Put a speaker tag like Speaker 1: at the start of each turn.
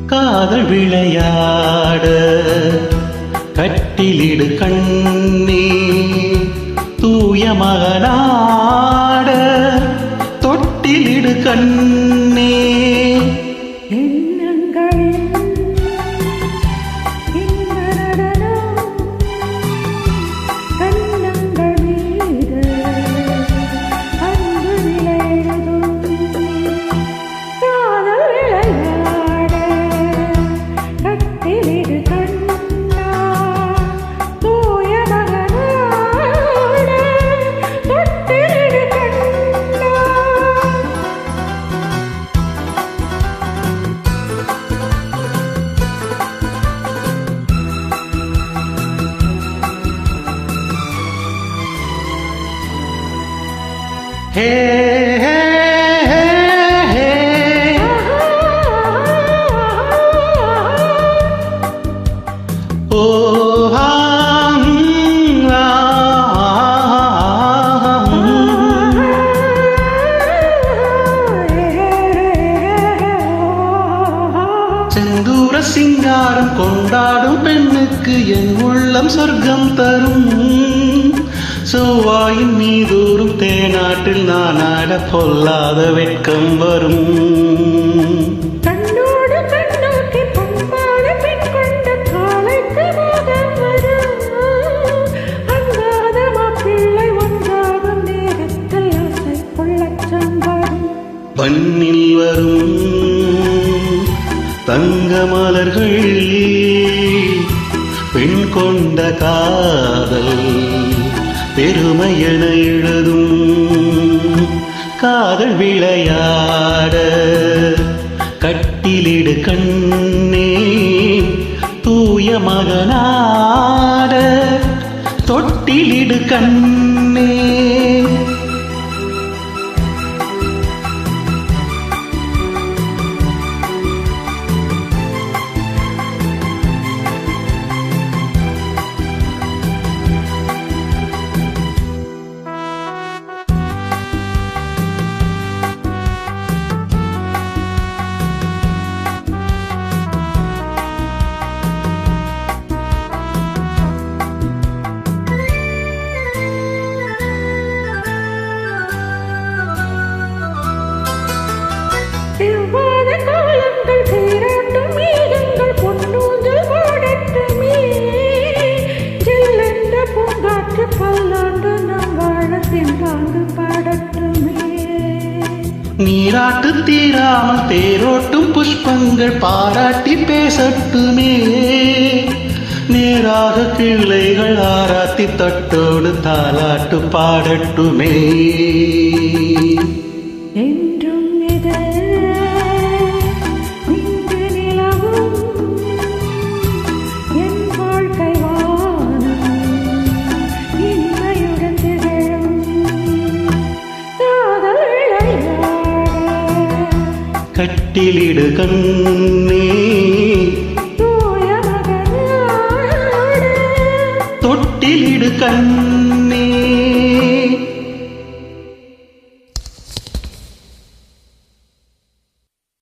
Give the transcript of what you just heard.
Speaker 1: காதல் விளையாட கட்டிலிடு கண்ணே தூய மகனாட தொட்டிலிடு கண்ணே Hey, hey, hey, hey. Oh, செந்தூர சிங்காரம் கொண்டாடும் பெண்ணுக்கு என் உள்ளம் சொர்க்கம் தரும் செவ்வாயின் மீதூரும் தேனாட்டில் நான் ஆட பொல்லாத வெட்கம் வரும்
Speaker 2: கண்ணோடு கண்ணோக்கி பண்பாட பெண் கொண்ட காலைக்கு மோகம் வரும் அங்காத மாப்பிள்ளை ஒன்றாகும் நேரத்தில் ஆசை கொள்ளச்சம் வரும்
Speaker 1: பண்ணில் வரும் தங்க மலர்கள் பெண் கொண்ட காதல் பெருமையென எழுதும் காதல் விளையாட கட்டிலிடு கண்ணே தூய மகனாட தொட்டிலிடு கண்ணே
Speaker 2: செவ்வாத காலங்கள் சீராட்டும் மேகங்கள் பொன்னூஞ்சல் போடட்டுமே ஜில்லென்ற பூங்காற்று பல்லாண்டு நாம் வாழ சென்றாங்கு பாடட்டுமே
Speaker 1: நீராட்டு தீராமல் தேரோட்டும் புஷ்பங்கள் பாராட்டி பேசட்டுமே நேராக கிளைகள் ஆராத்தி தட்டோடு தாலாட்டு பாடட்டுமே
Speaker 2: என்றும் இது இங்கு நிலவும் என் வாழ்க்கை வானம் இனிமையுடன் திகழும் காதல் விளையாட
Speaker 1: கட்டிலிடு கண்ணே
Speaker 2: தூய மகனாட
Speaker 1: தொட்டிலிடு கண்ணே